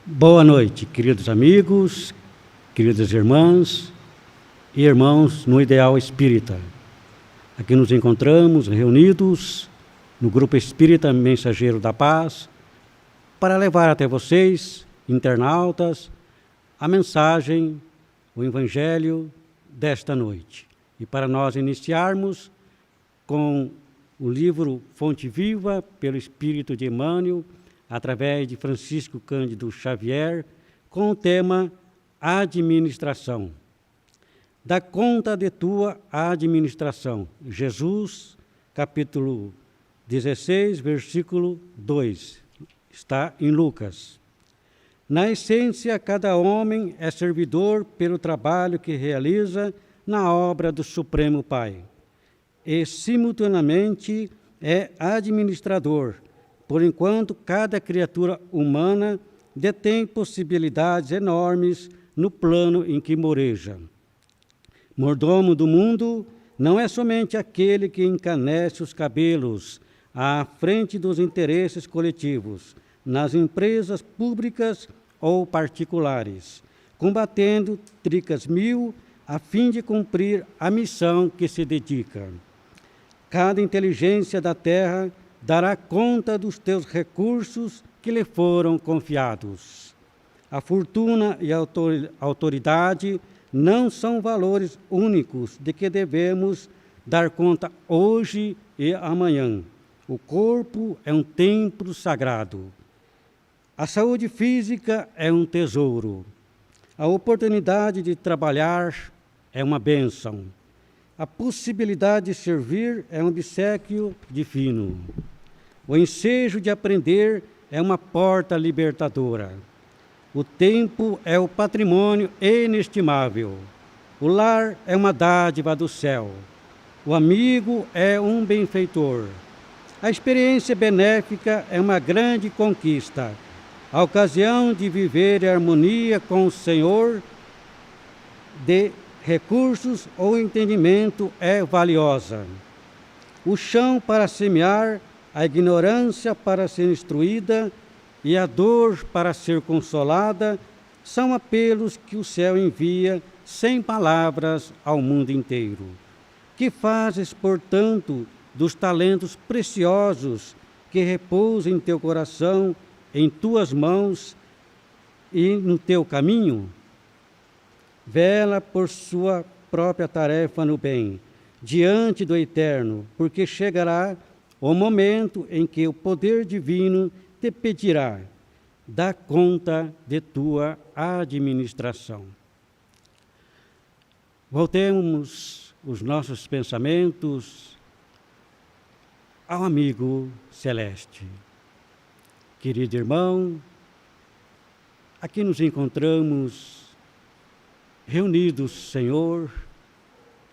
Boa noite, queridos amigos, queridas irmãs e irmãos no Ideal Espírita. Aqui nos encontramos reunidos no Grupo Espírita Mensageiro da Paz para levar até vocês, internautas, a mensagem, o Evangelho desta noite. E para nós iniciarmos com o livro Fonte Viva, pelo Espírito de Emmanuel, através de Francisco Cândido Xavier, com o tema Administração. Dá conta de tua administração. Jesus, capítulo 16, versículo 2. Está em Lucas. Na essência, cada homem é servidor pelo trabalho que realiza na obra do Supremo Pai. E, simultaneamente, é administrador, por enquanto cada criatura humana detém possibilidades enormes no plano em que moreja. Mordomo do mundo não é somente aquele que encanece os cabelos à frente dos interesses coletivos, nas empresas públicas ou particulares, combatendo tricas mil a fim de cumprir a missão que se dedica. Cada inteligência da terra dará conta dos teus recursos que lhe foram confiados. A fortuna e a autoridade não são valores únicos de que devemos dar conta hoje e amanhã. O corpo é um templo sagrado. A saúde física é um tesouro. A oportunidade de trabalhar é uma bênção. A possibilidade de servir é um obséquio divino. O ensejo de aprender é uma porta libertadora. O tempo é o patrimônio inestimável. O lar é uma dádiva do céu. O amigo é um benfeitor. A experiência benéfica é uma grande conquista. A ocasião de viver em harmonia com o Senhor de recursos ou entendimento é valiosa. O chão para semear, a ignorância para ser instruída e a dor para ser consolada são apelos que o céu envia sem palavras ao mundo inteiro. Que fazes, portanto, dos talentos preciosos que repousam em teu coração, em tuas mãos e no teu caminho? Vela por sua própria tarefa no bem, diante do Eterno, porque chegará o momento em que o poder divino te pedirá: dá conta de tua administração. Voltemos os nossos pensamentos ao amigo celeste. Querido irmão, aqui nos encontramos reunidos, Senhor,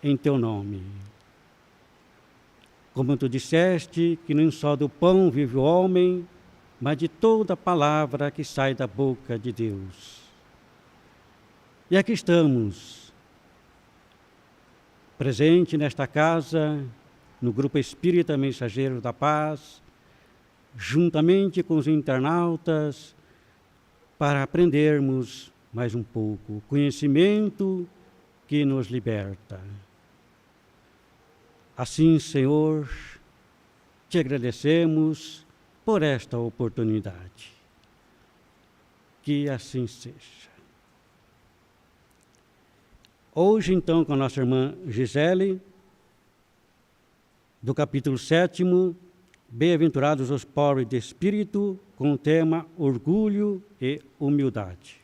em teu nome. Como tu disseste, que nem só do pão vive o homem, mas de toda palavra que sai da boca de Deus. E aqui estamos, presente nesta casa, no Grupo Espírita Mensageiro da Paz, juntamente com os internautas, para aprendermos mais um pouco o conhecimento que nos liberta. Assim, Senhor, te agradecemos por esta oportunidade. Que assim seja. Hoje, então, com a nossa irmã Gisele, do capítulo 7, Bem-aventurados os pobres de espírito, com o tema Orgulho e Humildade.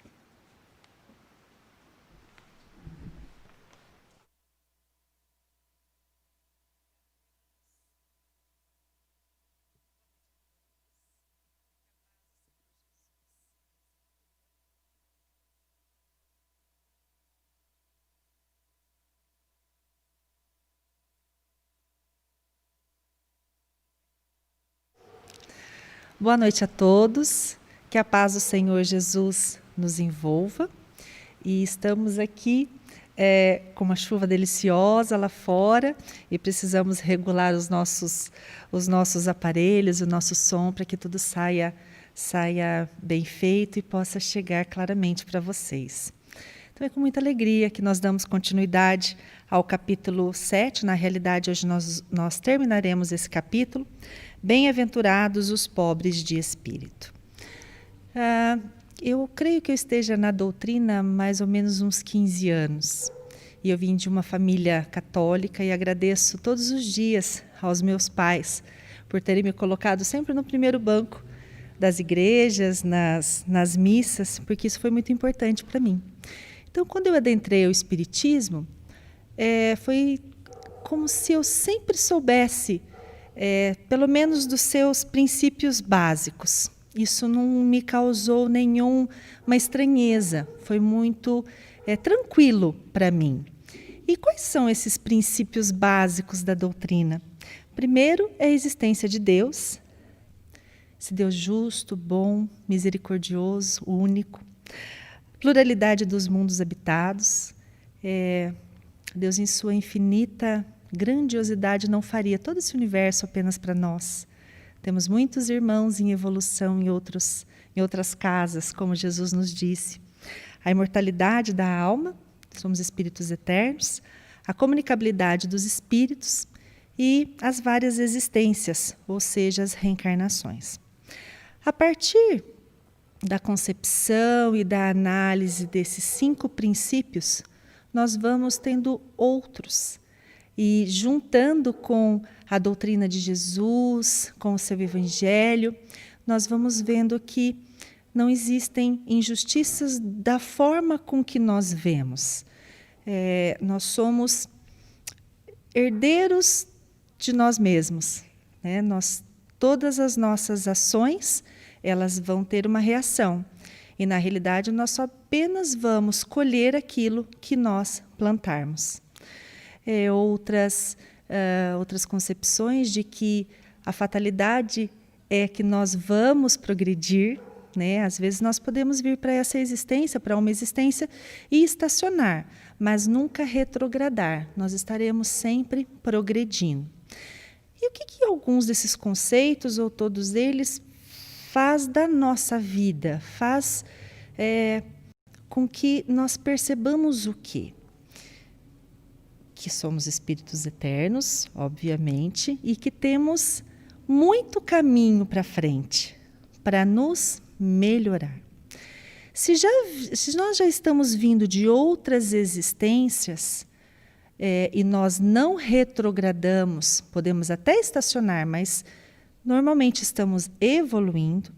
Boa noite a todos, que a paz do Senhor Jesus nos envolva. E estamos aqui com uma chuva deliciosa lá fora e precisamos regular os nossos aparelhos, o nosso som, para que tudo saia saia bem feito e possa chegar claramente para vocês. Então é com muita alegria que nós damos continuidade ao capítulo 7. Na realidade, hoje nós terminaremos esse capítulo. Bem-aventurados os pobres de espírito. Eu creio que eu esteja na doutrina há mais ou menos uns 15 anos. E eu vim de uma família católica e agradeço todos os dias aos meus pais por terem me colocado sempre no primeiro banco das igrejas, nas missas, porque isso foi muito importante para mim. Então, quando eu adentrei o Espiritismo, foi como se eu sempre soubesse, pelo menos dos seus princípios básicos. Isso não me causou nenhuma estranheza, foi muito tranquilo para mim. E quais são esses princípios básicos da doutrina? Primeiro é a existência de Deus, esse Deus justo, bom, misericordioso, único. Pluralidade dos mundos habitados. Deus, em sua infinita grandiosidade, não faria todo esse universo apenas para nós. Temos muitos irmãos em evolução em outras casas, como Jesus nos disse. A imortalidade da alma, somos espíritos eternos, a comunicabilidade dos espíritos e as várias existências, ou seja, as reencarnações. A partir da concepção e da análise desses 5 princípios, nós vamos tendo outros. E juntando com a doutrina de Jesus, com o seu evangelho, nós vamos vendo que não existem injustiças da forma com que nós vemos. Nós somos herdeiros de nós mesmos, né? Todas as nossas ações, elas vão ter uma reação. E, na realidade, nós só apenas vamos colher aquilo que nós plantarmos. Outras concepções de que a fatalidade é que nós vamos progredir, né? Às vezes nós podemos vir para essa existência, para uma existência, e estacionar, mas nunca retrogradar. Nós estaremos sempre progredindo. E o que alguns desses conceitos, ou todos eles, faz da nossa vida? Faz com que nós percebamos o quê? Que somos espíritos eternos, obviamente, e que temos muito caminho para frente para nos melhorar. Se nós já estamos vindo de outras existências e nós não retrogradamos, podemos até estacionar, mas normalmente estamos evoluindo,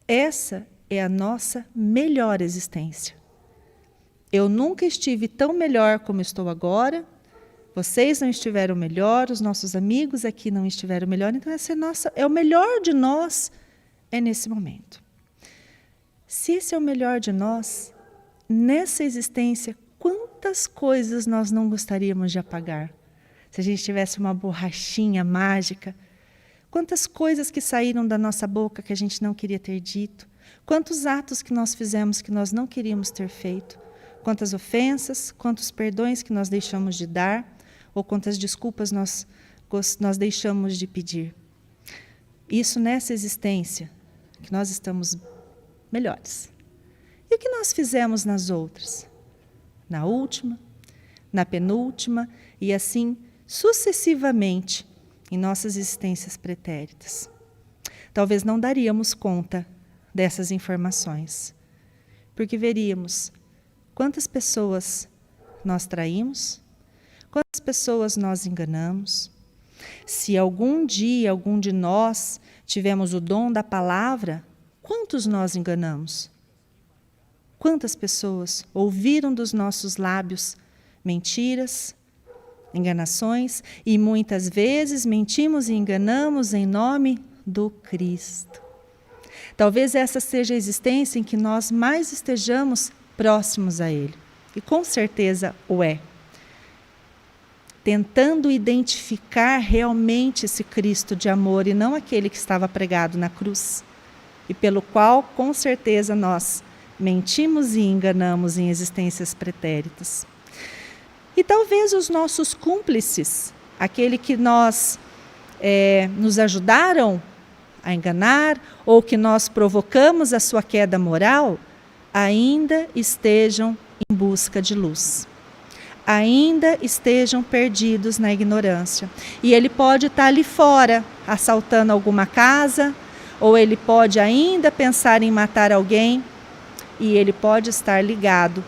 essa é a nossa melhor existência. Eu nunca estive tão melhor como estou agora, vocês não estiveram melhor, os nossos amigos aqui não estiveram melhor, então essa é o melhor de nós, é nesse momento. Se esse é o melhor de nós, nessa existência, quantas coisas nós não gostaríamos de apagar? Se a gente tivesse uma borrachinha mágica, quantas coisas que saíram da nossa boca que a gente não queria ter dito, quantos atos que nós fizemos que nós não queríamos ter feito, quantas ofensas, quantos perdões que nós deixamos de dar, ou quantas desculpas nós deixamos de pedir. Isso nessa existência, que nós estamos melhores. E o que nós fizemos nas outras? Na última, na penúltima, e assim sucessivamente em nossas existências pretéritas. Talvez não daríamos conta dessas informações, porque veríamos quantas pessoas nós traímos, quantas pessoas nós enganamos. Se algum dia, algum de nós tivemos o dom da palavra, quantos nós enganamos? Quantas pessoas ouviram dos nossos lábios mentiras, enganações, e muitas vezes mentimos e enganamos em nome do Cristo. Talvez essa seja a existência em que nós mais estejamos próximos a Ele. E com certeza o é. Tentando identificar realmente esse Cristo de amor e não aquele que estava pregado na cruz. E pelo qual, com certeza, nós mentimos e enganamos em existências pretéritas. E talvez os nossos cúmplices, aquele que nos ajudaram a enganar ou que nós provocamos a sua queda moral, ainda estejam em busca de luz. Ainda estejam perdidos na ignorância. E ele pode estar ali fora, assaltando alguma casa, ou ele pode ainda pensar em matar alguém, e ele pode estar ligado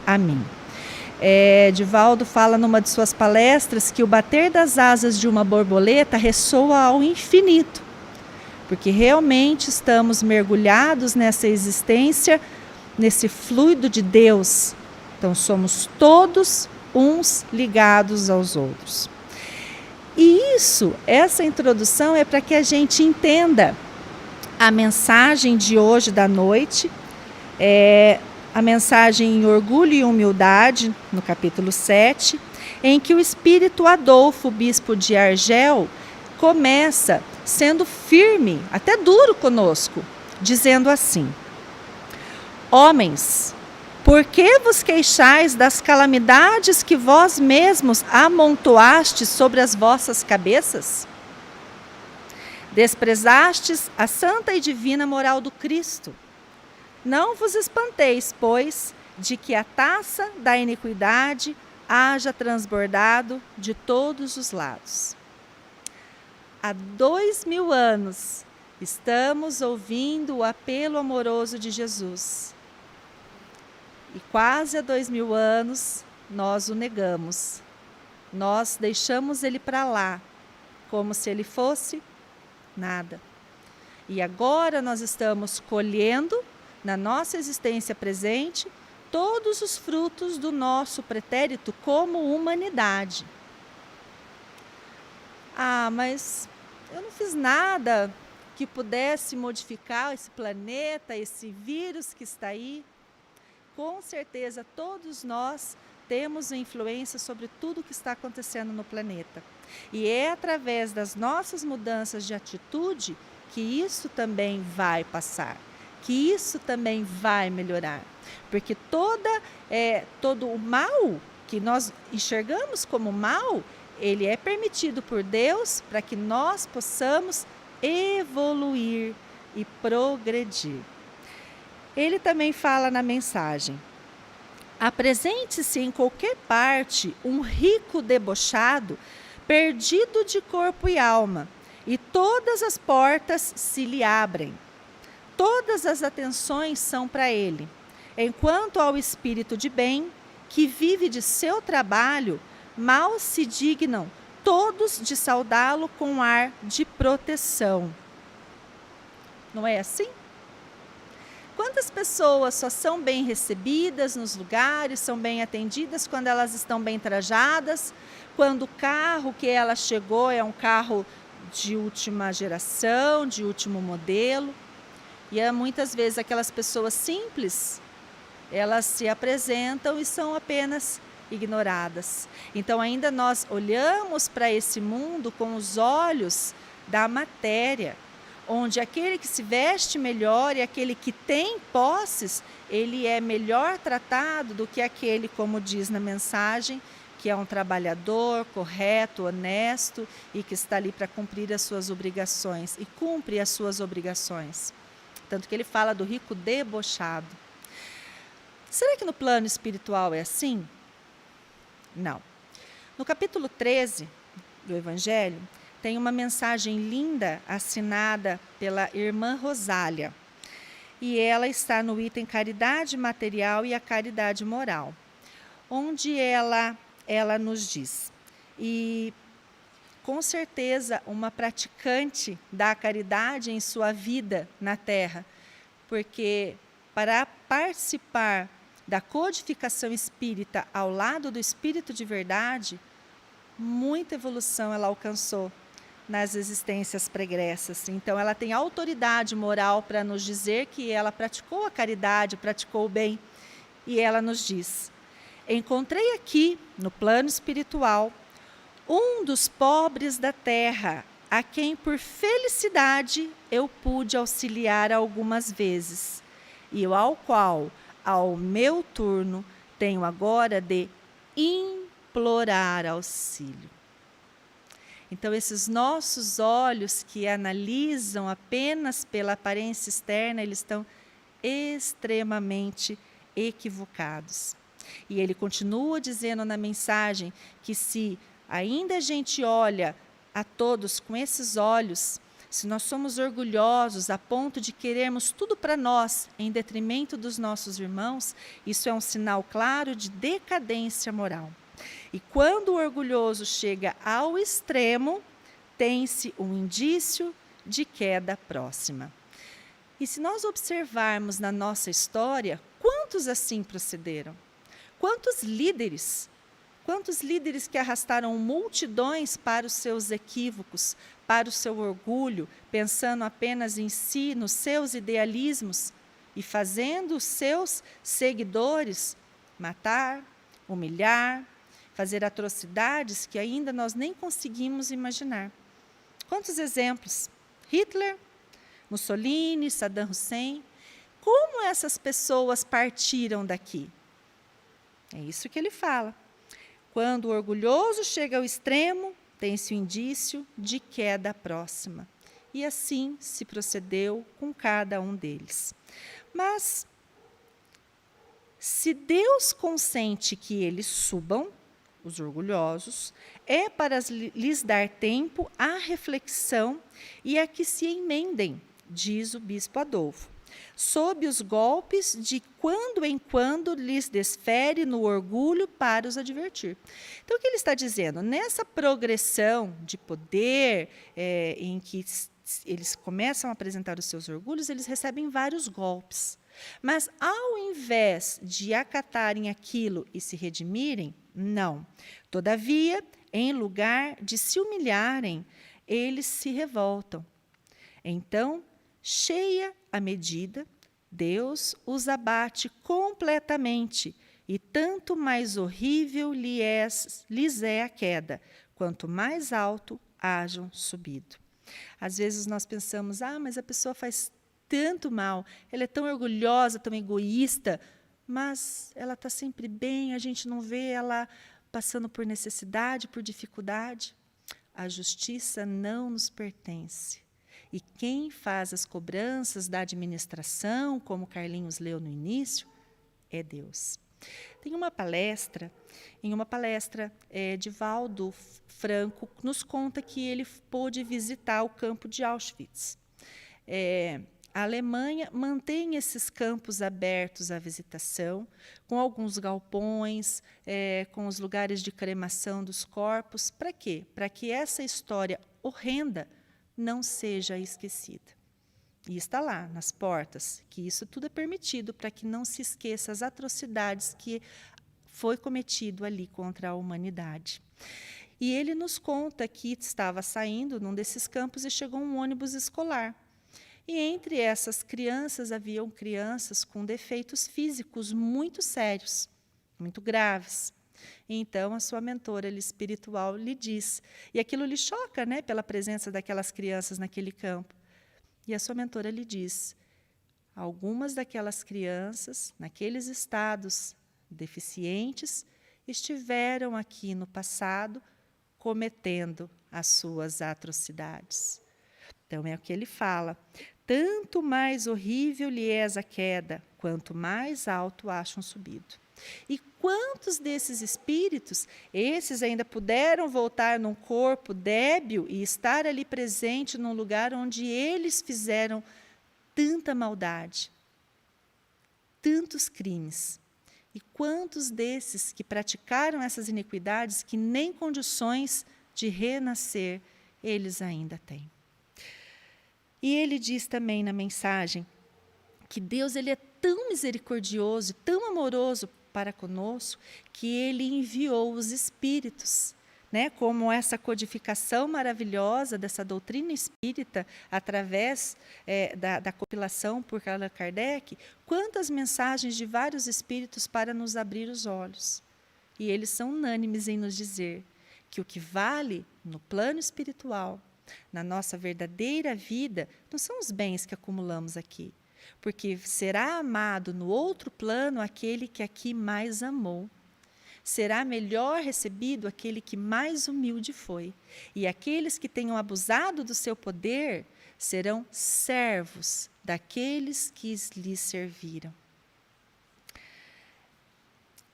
a mim. Divaldo fala numa de suas palestras que o bater das asas de uma borboleta ressoa ao infinito, porque realmente estamos mergulhados nessa existência, nesse fluido de Deus. Então somos todos uns ligados aos outros. E essa introdução é para que a gente entenda a mensagem de hoje da noite, a mensagem em Orgulho e Humildade, no capítulo 7, em que o espírito Adolfo, bispo de Argel, começa sendo firme, até duro conosco, dizendo assim: homens, por que vos queixais das calamidades que vós mesmos amontoastes sobre as vossas cabeças? Desprezastes a santa e divina moral do Cristo. Não vos espanteis, pois, de que a taça da iniquidade haja transbordado de todos os lados. Há 2000 anos estamos ouvindo o apelo amoroso de Jesus. E quase há 2000 anos nós o negamos. Nós deixamos ele para lá, como se ele fosse nada. E agora nós estamos colhendo, na nossa existência presente, todos os frutos do nosso pretérito como humanidade. Mas eu não fiz nada que pudesse modificar esse planeta, esse vírus que está aí. Com certeza, todos nós temos influência sobre tudo que está acontecendo no planeta. E é através das nossas mudanças de atitude que isso também vai passar, que isso também vai melhorar. Porque todo o mal que nós enxergamos como mal, ele é permitido por Deus para que nós possamos evoluir e progredir. Ele também fala na mensagem: apresente-se em qualquer parte um rico debochado, perdido de corpo e alma, e todas as portas se lhe abrem. Todas as atenções são para ele, enquanto ao espírito de bem, que vive de seu trabalho, mal se dignam todos de saudá-lo com ar de proteção. Não é assim? Quantas pessoas só são bem recebidas nos lugares, são bem atendidas quando elas estão bem trajadas, quando o carro que ela chegou é um carro de última geração, de último modelo. E muitas vezes aquelas pessoas simples, elas se apresentam e são apenas ignoradas. Então ainda nós olhamos para esse mundo com os olhos da matéria, onde aquele que se veste melhor e aquele que tem posses, ele é melhor tratado do que aquele, como diz na mensagem, que é um trabalhador, correto, honesto e que está ali para cumprir as suas obrigações e cumpre as suas obrigações. Tanto que ele fala do rico debochado. Será que no plano espiritual é assim? Não. No capítulo 13 do Evangelho, tem uma mensagem linda assinada pela irmã Rosália. E ela está no item caridade material e a caridade moral, onde ela nos diz: e com certeza uma praticante da caridade em sua vida na Terra, porque para participar da codificação espírita ao lado do espírito de verdade, muita evolução ela alcançou nas existências pregressas. Então ela tem autoridade moral para nos dizer que ela praticou a caridade, praticou o bem. E ela nos diz: encontrei aqui, no plano espiritual, um dos pobres da terra, a quem por felicidade eu pude auxiliar algumas vezes, e ao qual, ao meu turno, tenho agora de implorar auxílio. Então, esses nossos olhos que analisam apenas pela aparência externa, eles estão extremamente equivocados. E ele continua dizendo na mensagem que se ainda a gente olha a todos com esses olhos, se nós somos orgulhosos a ponto de querermos tudo para nós em detrimento dos nossos irmãos, isso é um sinal claro de decadência moral. E quando o orgulhoso chega ao extremo, tem-se um indício de queda próxima. E se nós observarmos na nossa história, quantos assim procederam? Quantos líderes que arrastaram multidões para os seus equívocos, para o seu orgulho, pensando apenas em si, nos seus idealismos, e fazendo os seus seguidores matar, humilhar, fazer atrocidades que ainda nós nem conseguimos imaginar. Quantos exemplos? Hitler, Mussolini, Saddam Hussein. Como essas pessoas partiram daqui? É isso que ele fala. Quando o orgulhoso chega ao extremo, tem-se o indício de queda próxima. E assim se procedeu com cada um deles. Mas, se Deus consente que eles subam, os orgulhosos, é para lhes dar tempo à reflexão e a que se emendem, diz o bispo Adolfo, sob os golpes de quando em quando lhes desfere no orgulho para os advertir. Então, o que ele está dizendo? Nessa progressão de poder em que eles começam a apresentar os seus orgulhos, eles recebem vários golpes. Mas, ao invés de acatarem aquilo e se redimirem, não. Todavia, em lugar de se humilharem, eles se revoltam. Então, cheia a medida, Deus os abate completamente, e tanto mais horrível lhes é a queda, quanto mais alto hajam subido. Às vezes nós pensamos, mas a pessoa faz tanto mal, ela é tão orgulhosa, tão egoísta, mas ela está sempre bem, a gente não vê ela passando por necessidade, por dificuldade. A justiça não nos pertence. E quem faz as cobranças da administração, como Carlinhos leu no início, é Deus. Tem uma palestra, Divaldo Franco nos conta que ele pôde visitar o campo de Auschwitz. A Alemanha mantém esses campos abertos à visitação, com alguns galpões, com os lugares de cremação dos corpos. Para quê? Para que essa história horrenda não seja esquecida. E está lá, nas portas, que isso tudo é permitido para que não se esqueça as atrocidades que foi cometido ali contra a humanidade. E ele nos conta que estava saindo num desses campos e chegou um ônibus escolar. E entre essas crianças, haviam crianças com defeitos físicos muito sérios, muito graves. E então, a sua mentora espiritual lhe diz, e aquilo lhe choca, né, pela presença daquelas crianças naquele campo. E a sua mentora lhe diz, algumas daquelas crianças, naqueles estados deficientes, estiveram aqui no passado cometendo as suas atrocidades. Então, é o que ele fala. Tanto mais horrível lhe é a queda, quanto mais alto acham subido. E quantos desses espíritos, esses ainda puderam voltar num corpo débil e estar ali presente num lugar onde eles fizeram tanta maldade, tantos crimes. E quantos desses que praticaram essas iniquidades que nem condições de renascer eles ainda têm. E ele diz também na mensagem que Deus ele é tão misericordioso, tão amoroso para conosco, que ele enviou os espíritos, né, como essa codificação maravilhosa dessa doutrina espírita, através da compilação por Allan Kardec, quantas mensagens de vários espíritos para nos abrir os olhos. E eles são unânimes em nos dizer que o que vale no plano espiritual, na nossa verdadeira vida, não são os bens que acumulamos aqui, porque será amado no outro plano aquele que aqui mais amou. será melhor recebido aquele que mais humilde foi. E aqueles que tenham abusado do seu poder serão servos daqueles que lhes serviram.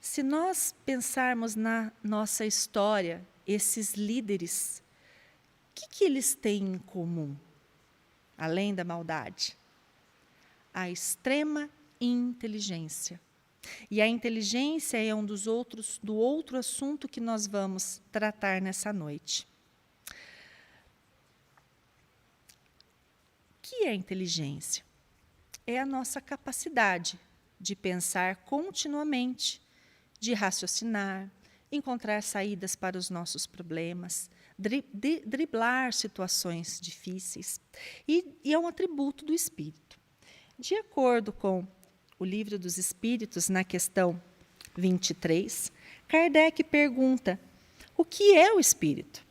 Se nós pensarmos na nossa história, esses líderes, o que eles têm em comum, além da maldade? A extrema inteligência. E a inteligência é um do outro assunto que nós vamos tratar nessa noite. O que é inteligência? É a nossa capacidade de pensar continuamente, de raciocinar, encontrar saídas para os nossos problemas, driblar situações difíceis. E é um atributo do espírito. De acordo com o Livro dos Espíritos, na questão 23, Kardec pergunta: o que é o espírito?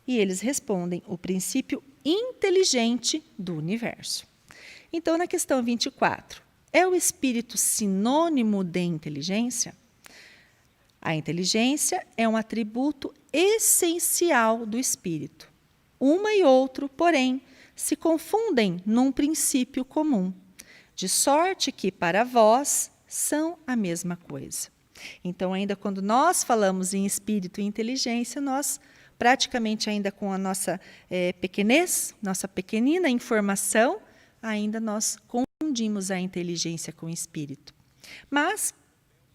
E eles respondem: o princípio inteligente do universo. Então, na questão 24, é o espírito sinônimo de inteligência? A inteligência é um atributo essencial do espírito. Uma e outro, porém, se confundem num princípio comum, de sorte que, para vós, são a mesma coisa. Então, ainda quando nós falamos em espírito e inteligência, nós, praticamente ainda com a nossa pequenez, nossa pequenina informação, ainda nós confundimos a inteligência com o espírito. Mas,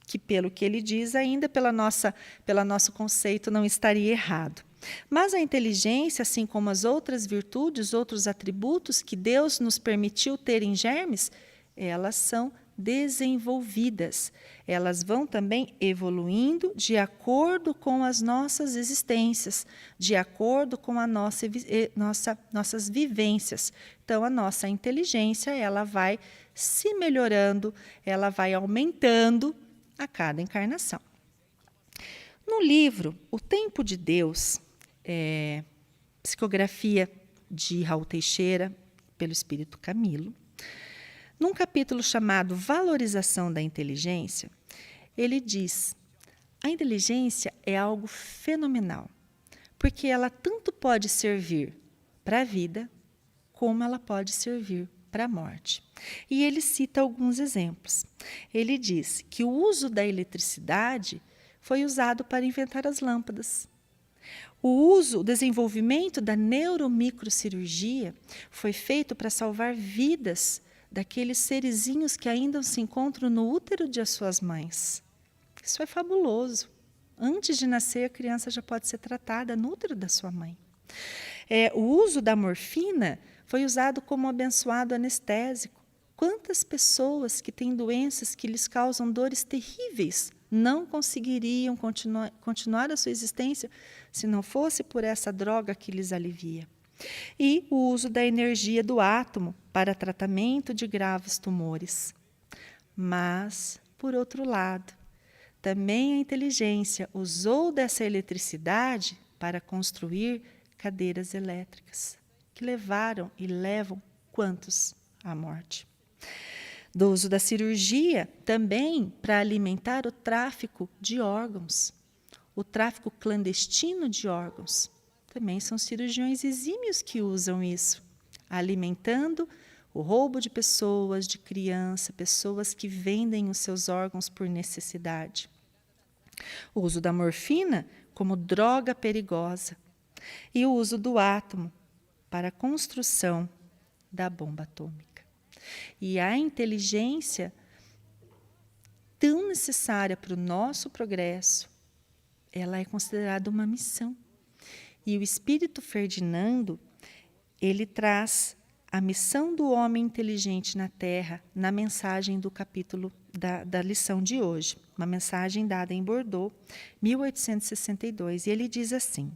que pelo que ele diz, ainda pelo nosso conceito, não estaria errado. Mas a inteligência, assim como as outras virtudes, outros atributos que Deus nos permitiu ter em germes, elas são desenvolvidas. Elas vão também evoluindo de acordo com as nossas existências, de acordo com a nossas vivências. Então, a nossa inteligência, ela vai se melhorando, ela vai aumentando a cada encarnação. No livro O Tempo de Deus, psicografia de Raul Teixeira, pelo Espírito Camilo, num capítulo chamado Valorização da Inteligência, ele diz: a inteligência é algo fenomenal, porque ela tanto pode servir para a vida, como ela pode servir para a morte. E ele cita alguns exemplos. Ele diz que o uso da eletricidade foi usado para inventar as lâmpadas. O desenvolvimento da neuromicrocirurgia foi feito para salvar vidas daqueles serizinhos que ainda se encontram no útero de suas mães. Isso é fabuloso. Antes de nascer, a criança já pode ser tratada no útero da sua mãe. O uso da morfina foi usado como abençoado anestésico. Quantas pessoas que têm doenças que lhes causam dores terríveis não conseguiriam continuar a sua existência se não fosse por essa droga que lhes alivia? E o uso da energia do átomo para tratamento de graves tumores. Mas, por outro lado, também a inteligência usou dessa eletricidade para construir cadeiras elétricas, que levaram e levam quantos à morte. Do uso da cirurgia também para alimentar o tráfico de órgãos, o tráfico clandestino de órgãos. Também são cirurgiões exímios que usam isso, alimentando o roubo de pessoas, de criança, pessoas que vendem os seus órgãos por necessidade. O uso da morfina como droga perigosa e o uso do átomo para a construção da bomba atômica. E a inteligência, tão necessária para o nosso progresso, ela é considerada uma missão. E o Espírito Ferdinando, ele traz a missão do homem inteligente na Terra na mensagem do capítulo da lição de hoje, uma mensagem dada em Bordeaux, 1862. E ele diz assim: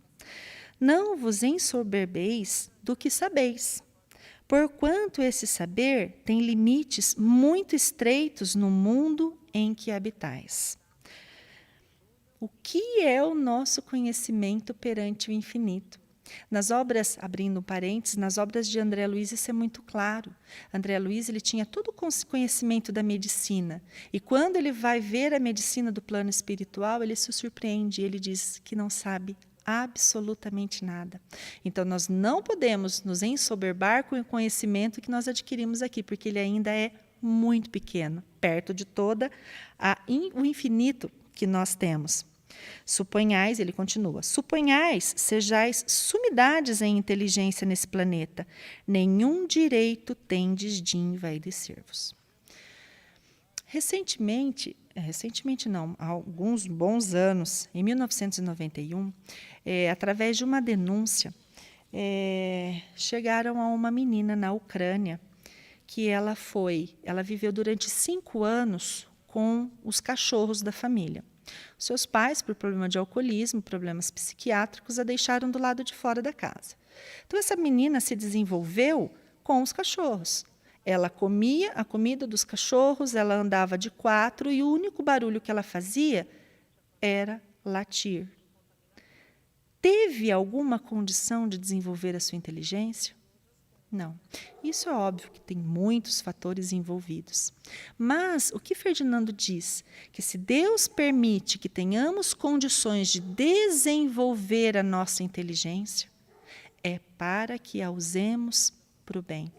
não vos ensoberbeis do que sabeis, porquanto esse saber tem limites muito estreitos no mundo em que habitais. O que é o nosso conhecimento perante o infinito? Nas obras, abrindo um parênteses, nas obras de André Luiz isso é muito claro. André Luiz ele tinha todo o conhecimento da medicina. E quando ele vai ver a medicina do plano espiritual, ele se surpreende. Ele diz que não sabe absolutamente nada. Então, nós não podemos nos ensoberbar com o conhecimento que nós adquirimos aqui, porque ele ainda é muito pequeno, perto de toda o infinito que nós temos. Suponhais, ele continua, suponhais sejais sumidades em inteligência nesse planeta, nenhum direito tendes de envaidecer-vos. Recentemente não, há alguns bons anos, em 1991, através de uma denúncia, chegaram a uma menina na Ucrânia, que ela viveu durante 5 anos com os cachorros da família. Seus pais, por problema de alcoolismo, problemas psiquiátricos, a deixaram do lado de fora da casa. Então, essa menina se desenvolveu com os cachorros. Ela comia a comida dos cachorros, ela andava de 4 e o único barulho que ela fazia era latir. Teve alguma condição de desenvolver a sua inteligência? Não. Isso é óbvio que tem muitos fatores envolvidos. Mas o que Ferdinando diz? Que se Deus permite que tenhamos condições de desenvolver a nossa inteligência, é para que a usemos para o bem.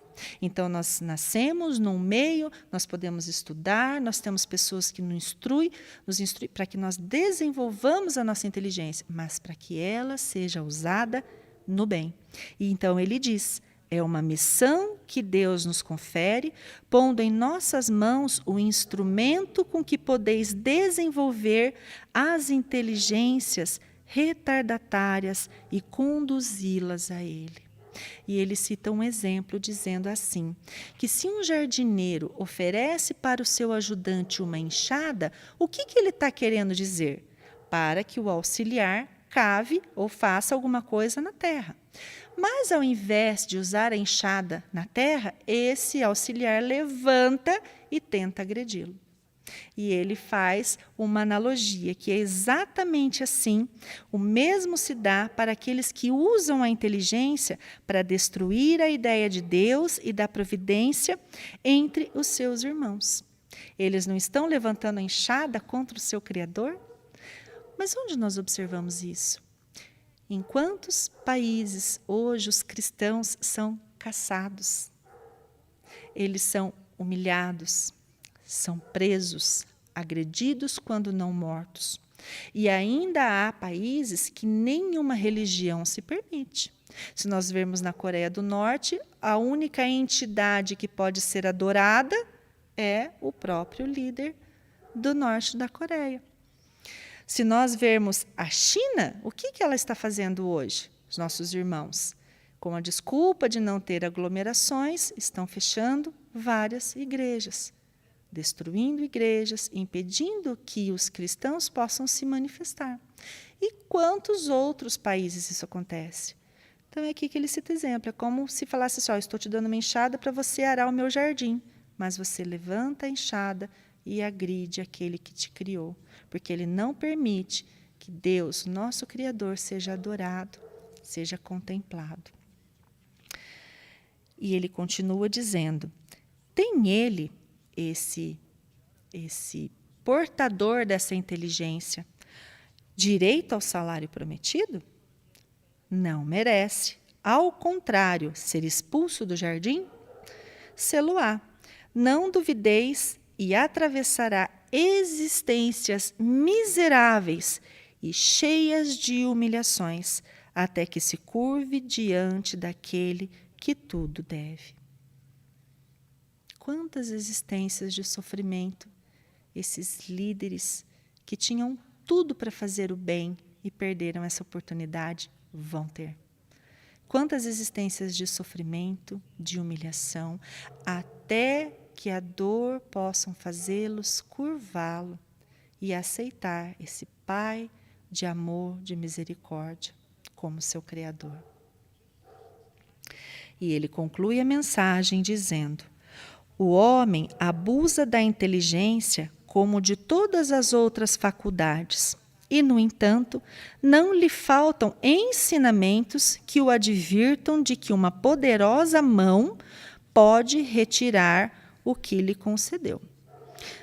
Então, nós nascemos num meio, nós podemos estudar, nós temos pessoas que nos instruem para que nós desenvolvamos a nossa inteligência, mas para que ela seja usada no bem. E então ele diz, é uma missão que Deus nos confere, pondo em nossas mãos o instrumento com que podeis desenvolver as inteligências retardatárias e conduzi-las a Ele. E ele cita um exemplo dizendo assim, que se um jardineiro oferece para o seu ajudante uma enxada, o que ele está querendo dizer? Para que o auxiliar cave ou faça alguma coisa na terra. Mas ao invés de usar a enxada na terra, esse auxiliar levanta e tenta agredi-lo. E ele faz uma analogia que é exatamente assim, o mesmo se dá para aqueles que usam a inteligência para destruir a ideia de Deus e da providência entre os seus irmãos. Eles não estão levantando a enxada contra o seu Criador? Mas onde nós observamos isso? Em quantos países hoje os cristãos são caçados? Eles são humilhados, são presos, agredidos quando não mortos. E ainda há países que nenhuma religião se permite. Se nós vermos na Coreia do Norte, a única entidade que pode ser adorada é o próprio líder do norte da Coreia. Se nós vermos a China, o que ela está fazendo hoje? Os nossos irmãos, com a desculpa de não ter aglomerações, estão fechando várias igrejas, destruindo igrejas, impedindo que os cristãos possam se manifestar. E quantos outros países isso acontece? Então é aqui que ele cita exemplo. É como se falasse assim, estou te dando uma enxada para você arar o meu jardim, mas você levanta a enxada e agride aquele que te criou, porque ele não permite que Deus, nosso Criador, seja adorado, seja contemplado. E ele continua dizendo, tem ele, esse portador dessa inteligência, direito ao salário prometido? Não merece. Ao contrário, ser expulso do jardim? Sê-lo-á. Não duvideis e atravessará existências miseráveis e cheias de humilhações, até que se curve diante daquele que tudo deve. Quantas existências de sofrimento esses líderes que tinham tudo para fazer o bem e perderam essa oportunidade vão ter. Quantas existências de sofrimento, de humilhação, até que a dor possam fazê-los curvá-lo e aceitar esse Pai de amor, de misericórdia, como seu Criador. E ele conclui a mensagem dizendo, o homem abusa da inteligência como de todas as outras faculdades, E, no entanto, não lhe faltam ensinamentos que o advirtam de que uma poderosa mão pode retirar o que lhe concedeu.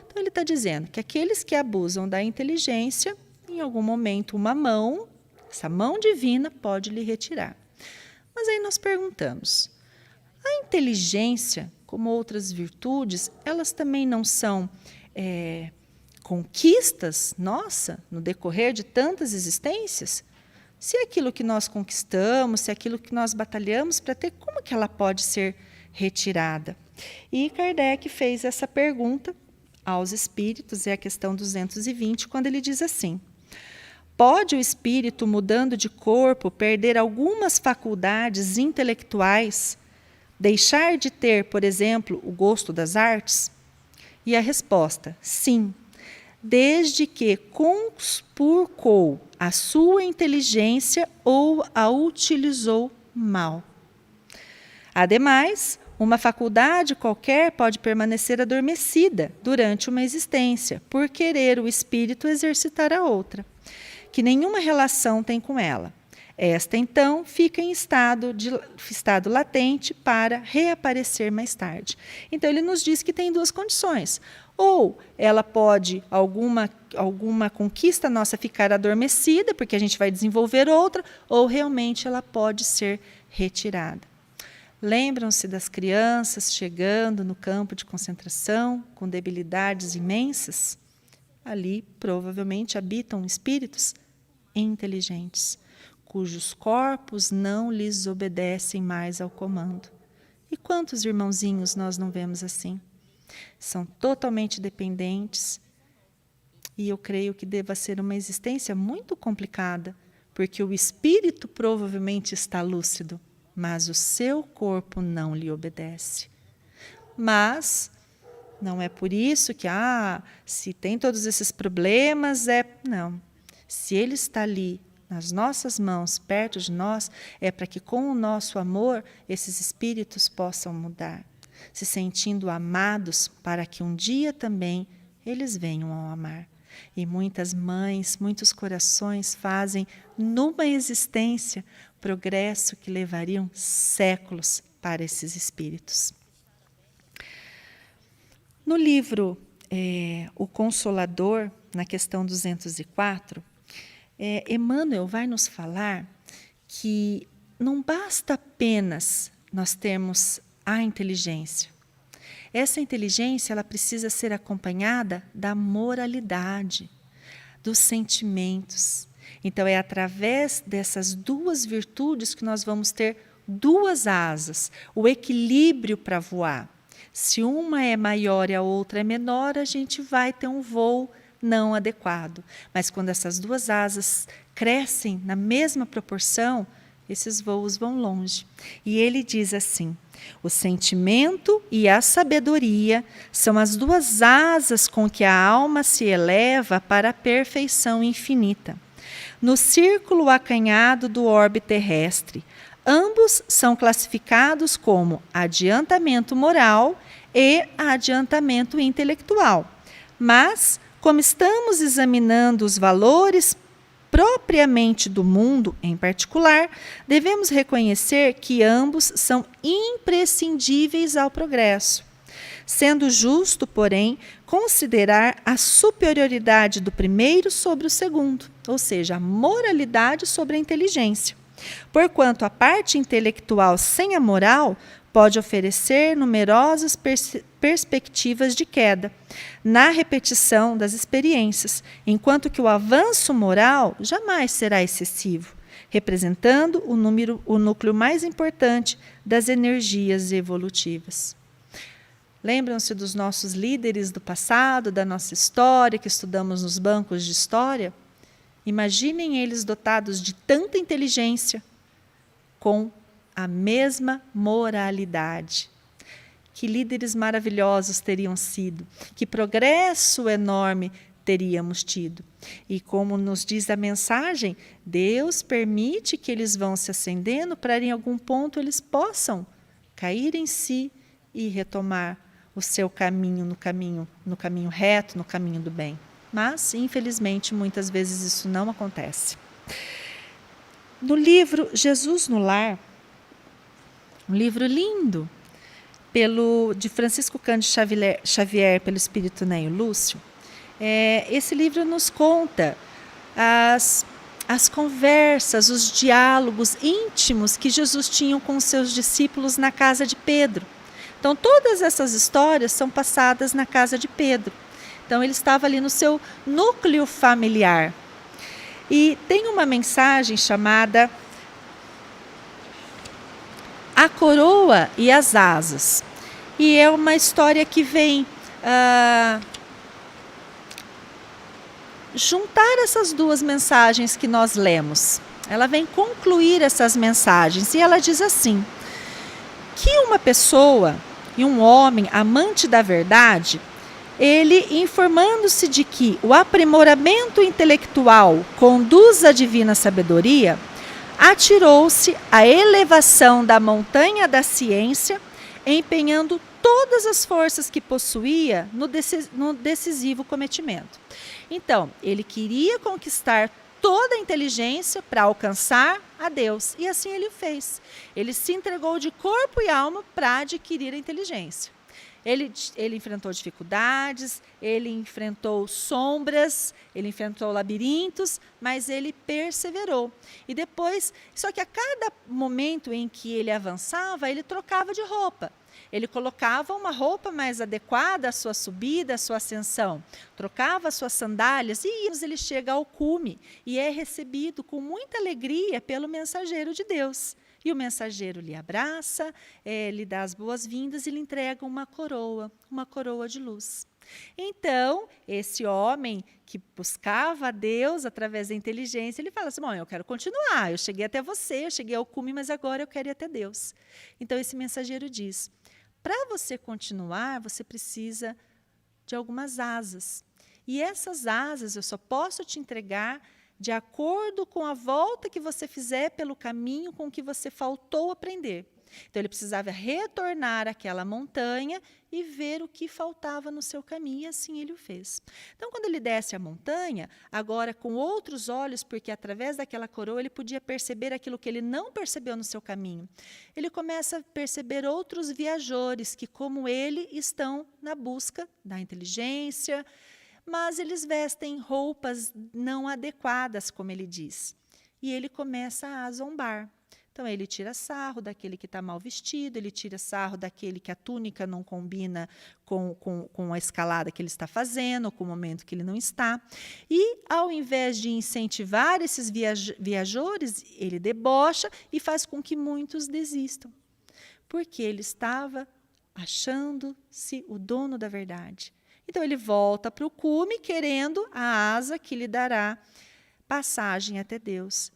Então, ele está dizendo que aqueles que abusam da inteligência, em algum momento, uma mão, essa mão divina, pode lhe retirar. Mas aí nós perguntamos, a inteligência, como outras virtudes, elas também não são conquistas, nossa, no decorrer de tantas existências? Se é aquilo que nós conquistamos, se é aquilo que nós batalhamos para ter, como que ela pode ser retirada? E Kardec fez essa pergunta aos espíritos, é a questão 220, quando ele diz assim: pode o espírito, mudando de corpo, perder algumas faculdades intelectuais, deixar de ter, por exemplo, o gosto das artes? E a resposta, sim, desde que conspurcou a sua inteligência ou a utilizou mal. Ademais, uma faculdade qualquer pode permanecer adormecida durante uma existência, por querer o espírito exercitar a outra, que nenhuma relação tem com ela. Esta, então, fica em estado latente para reaparecer mais tarde. Então, ele nos diz que tem duas condições. Ou ela pode, alguma conquista nossa, ficar adormecida, porque a gente vai desenvolver outra, ou realmente ela pode ser retirada. Lembram-se das crianças chegando no campo de concentração com debilidades imensas? Ali, provavelmente, habitam espíritos inteligentes, cujos corpos não lhes obedecem mais ao comando. E quantos irmãozinhos nós não vemos assim? São totalmente dependentes, e eu creio que deva ser uma existência muito complicada, porque o espírito provavelmente está lúcido, mas o seu corpo não lhe obedece. Mas não é por isso que, se tem todos esses problemas, não. Se ele está ali, nas nossas mãos, perto de nós, é para que com o nosso amor, esses espíritos possam mudar, se sentindo amados, para que um dia também eles venham ao amar. E muitas mães, muitos corações fazem, numa existência, progresso que levariam séculos para esses espíritos. No livro O Consolador, na questão 204, Emmanuel vai nos falar que não basta apenas nós termos a inteligência. Essa inteligência ela precisa ser acompanhada da moralidade, dos sentimentos. Então, é através dessas duas virtudes que nós vamos ter duas asas, o equilíbrio para voar. Se uma é maior e a outra é menor, a gente vai ter um voo não adequado. Mas quando essas duas asas crescem na mesma proporção, esses voos vão longe. E ele diz assim: o sentimento e a sabedoria são as duas asas com que a alma se eleva para a perfeição infinita. No círculo acanhado do orbe terrestre, ambos são classificados como adiantamento moral e adiantamento intelectual. Mas, como estamos examinando os valores propriamente do mundo em particular, devemos reconhecer que ambos são imprescindíveis ao progresso. Sendo justo, porém, considerar a superioridade do primeiro sobre o segundo, ou seja, a moralidade sobre a inteligência. Porquanto a parte intelectual sem a moral pode oferecer numerosas perspectivas de queda na repetição das experiências, enquanto que o avanço moral jamais será excessivo, representando o núcleo mais importante das energias evolutivas. Lembram-se dos nossos líderes do passado, da nossa história, que estudamos nos bancos de história? Imaginem eles dotados de tanta inteligência, com a mesma moralidade. Que líderes maravilhosos teriam sido, que progresso enorme teríamos tido. E como nos diz a mensagem, Deus permite que eles vão se acendendo para em algum ponto eles possam cair em si e retomar o seu caminho no caminho reto, no caminho do bem. mas, infelizmente, muitas vezes isso não acontece. No livro Jesus no Lar, um livro lindo, de Francisco Cândido Xavier, pelo espírito Nélio Lúcio, esse livro nos conta as conversas, os diálogos íntimos que Jesus tinha com os seus discípulos na casa de Pedro. Então, todas essas histórias são passadas na casa de Pedro. Então, ele estava ali no seu núcleo familiar. E tem uma mensagem chamada A Coroa e as Asas. E é uma história que vem juntar essas duas mensagens que nós lemos. Ela vem concluir essas mensagens. E ela diz assim, que uma pessoa e um homem amante da verdade, ele, informando-se de que o aprimoramento intelectual conduz à divina sabedoria, atirou-se à elevação da montanha da ciência, empenhando todas as forças que possuía no decisivo cometimento. Então, ele queria conquistar toda a inteligência para alcançar a Deus, e assim ele fez. Ele se entregou de corpo e alma para adquirir a inteligência. Ele enfrentou dificuldades, ele enfrentou sombras, ele enfrentou labirintos, mas ele perseverou. E depois, só que a cada momento em que ele avançava, ele trocava de roupa. Ele colocava uma roupa mais adequada à sua subida, à sua ascensão. Trocava as suas sandálias e ele chega ao cume e é recebido com muita alegria pelo mensageiro de Deus. E o mensageiro lhe abraça, lhe dá as boas-vindas e lhe entrega uma coroa de luz. Então, esse homem que buscava a Deus através da inteligência, ele fala assim, bom, eu quero continuar, eu cheguei até você, eu cheguei ao cume, mas agora eu quero ir até Deus. Então, esse mensageiro diz, para você continuar, você precisa de algumas asas. E essas asas eu só posso te entregar de acordo com a volta que você fizer pelo caminho com que você faltou aprender. Então, ele precisava retornar àquela montanha e ver o que faltava no seu caminho, e assim ele o fez. Então, quando ele desce a montanha, agora com outros olhos, porque através daquela coroa ele podia perceber aquilo que ele não percebeu no seu caminho. Ele começa a perceber outros viajores que, como ele, estão na busca da inteligência, mas eles vestem roupas não adequadas, como ele diz. E ele começa a zombar. Então, ele tira sarro daquele que está mal vestido, ele tira sarro daquele que a túnica não combina com a escalada que ele está fazendo, ou com o momento que ele não está. E, ao invés de incentivar esses viajores, ele debocha e faz com que muitos desistam. Porque ele estava achando-se o dono da verdade. Então, ele volta para o cume, querendo a asa que lhe dará passagem até Deus.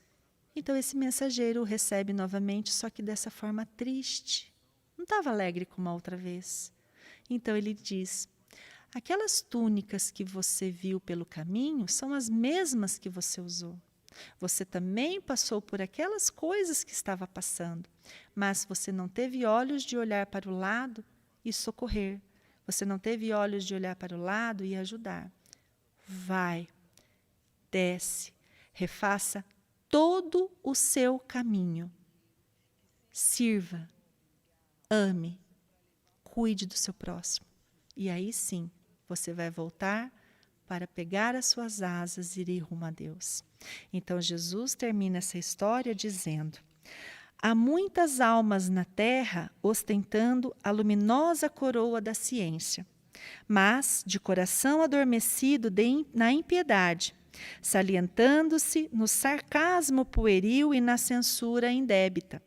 Então, esse mensageiro o recebe novamente, só que dessa forma triste. Não estava alegre como a outra vez. Então, ele diz, aquelas túnicas que você viu pelo caminho são as mesmas que você usou. Você também passou por aquelas coisas que estava passando, mas você não teve olhos de olhar para o lado e socorrer. Você não teve olhos de olhar para o lado e ajudar. Vai, desce, refaça todo o seu caminho. Sirva, ame, cuide do seu próximo. E aí sim, você vai voltar para pegar as suas asas e ir rumo a Deus. Então, Jesus termina essa história dizendo, há muitas almas na terra ostentando a luminosa coroa da ciência, mas de coração adormecido na impiedade, salientando-se no sarcasmo pueril e na censura indébita.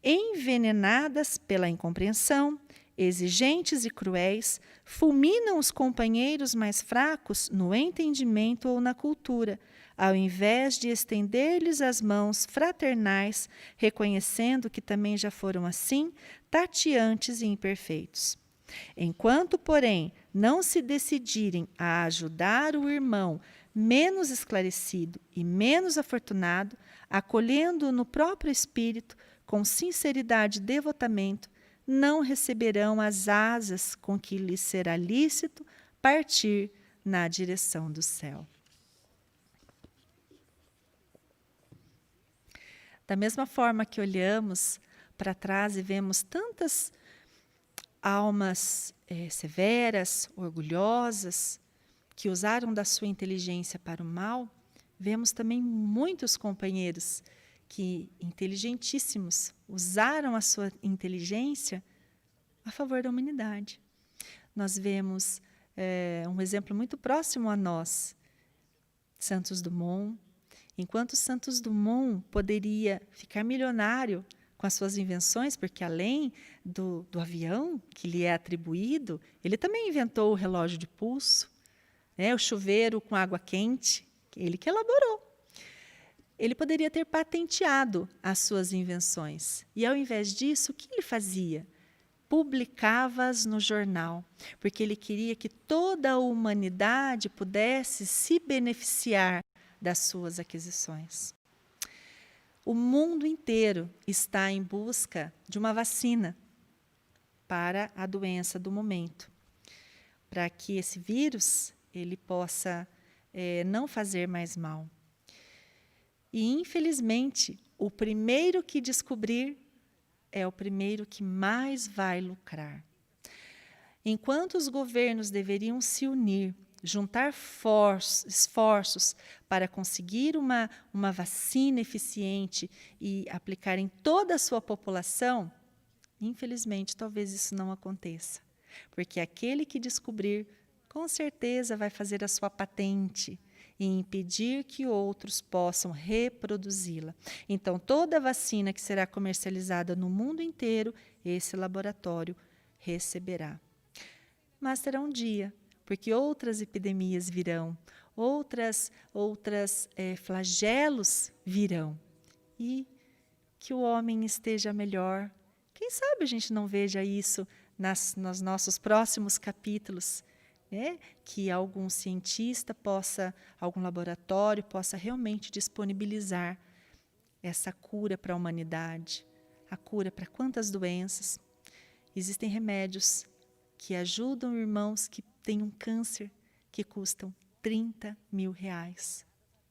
Envenenadas pela incompreensão, exigentes e cruéis, fulminam os companheiros mais fracos no entendimento ou na cultura, ao invés de estender-lhes as mãos fraternais, reconhecendo que também já foram assim, tateantes e imperfeitos. Enquanto, porém, não se decidirem a ajudar o irmão menos esclarecido e menos afortunado, acolhendo-o no próprio espírito, com sinceridade e devotamento, não receberão as asas com que lhes será lícito partir na direção do céu. Da mesma forma que olhamos para trás e vemos tantas almas severas, orgulhosas, que usaram da sua inteligência para o mal, vemos também muitos companheiros que, inteligentíssimos, usaram a sua inteligência a favor da humanidade. Nós vemos um exemplo muito próximo a nós, Santos Dumont. Enquanto Santos Dumont poderia ficar milionário com as suas invenções, porque além do avião que lhe é atribuído, ele também inventou o relógio de pulso, o chuveiro com água quente, ele que elaborou. Ele poderia ter patenteado as suas invenções. E, ao invés disso, o que ele fazia? Publicava-as no jornal, porque ele queria que toda a humanidade pudesse se beneficiar das suas aquisições. O mundo inteiro está em busca de uma vacina para a doença do momento, para que esse vírus ele possa não fazer mais mal. E, infelizmente, o primeiro que descobrir é o primeiro que mais vai lucrar. Enquanto os governos deveriam se unir, juntar esforços para conseguir uma vacina eficiente e aplicar em toda a sua população, infelizmente, talvez isso não aconteça. Porque aquele que descobrir, com certeza vai fazer a sua patente e impedir que outros possam reproduzi-la. Então, toda vacina que será comercializada no mundo inteiro, esse laboratório receberá. Mas terá um dia, porque outras epidemias virão, outras flagelos virão. E que o homem esteja melhor. Quem sabe a gente não veja isso nos nossos próximos capítulos, que algum cientista algum laboratório possa realmente disponibilizar essa cura para a humanidade, a cura para quantas doenças. Existem remédios que ajudam irmãos que têm um câncer que custam R$30 mil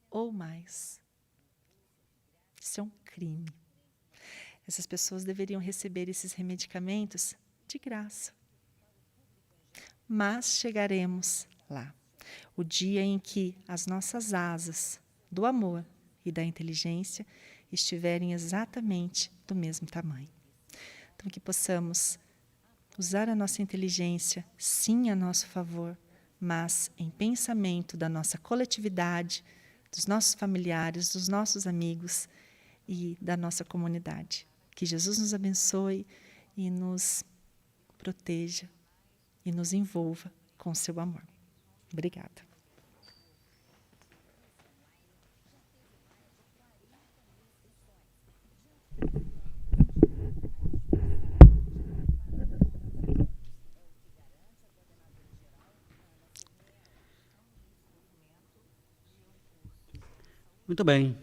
ou mais. Isso é um crime. Essas pessoas deveriam receber esses medicamentos de graça. Mas chegaremos lá. O dia em que as nossas asas do amor e da inteligência estiverem exatamente do mesmo tamanho. Então, que possamos usar a nossa inteligência, sim, a nosso favor, mas em pensamento da nossa coletividade, dos nossos familiares, dos nossos amigos e da nossa comunidade. Que Jesus nos abençoe e nos proteja e nos envolva com seu amor. Obrigada. Muito bem.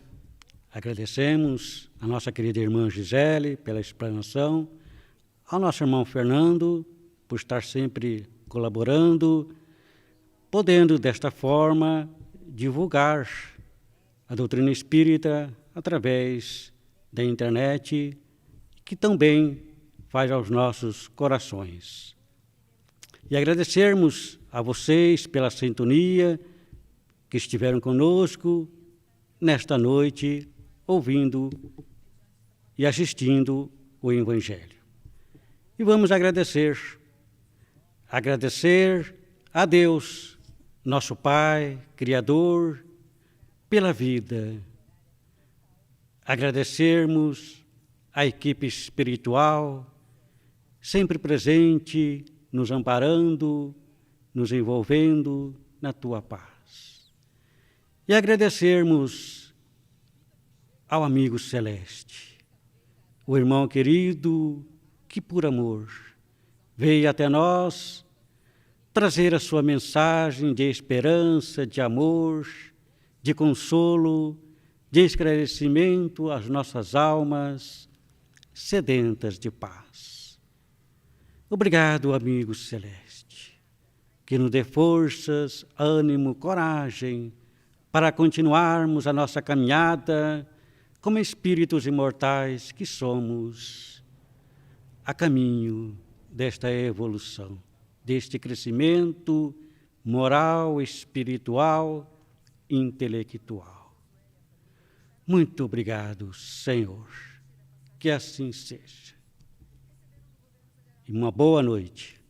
Agradecemos a nossa querida irmã Gisele pela explanação, ao nosso irmão Fernando por estar sempre colaborando, podendo desta forma divulgar a doutrina espírita através da internet, que também faz aos nossos corações. E agradecermos a vocês pela sintonia que estiveram conosco nesta noite, ouvindo e assistindo o Evangelho. E vamos agradecer a Deus, nosso Pai, Criador, pela vida. Agradecermos a equipe espiritual, sempre presente, nos amparando, nos envolvendo na Tua paz. E agradecermos ao amigo celeste, o irmão querido que, por amor, veio até nós trazer a sua mensagem de esperança, de amor, de consolo, de esclarecimento às nossas almas sedentas de paz. Obrigado, amigo celeste. que nos dê forças, ânimo, coragem para continuarmos a nossa caminhada como espíritos imortais que somos, a caminho desta evolução, deste crescimento moral, espiritual, intelectual. Muito obrigado, Senhor. Que assim seja. E uma boa noite.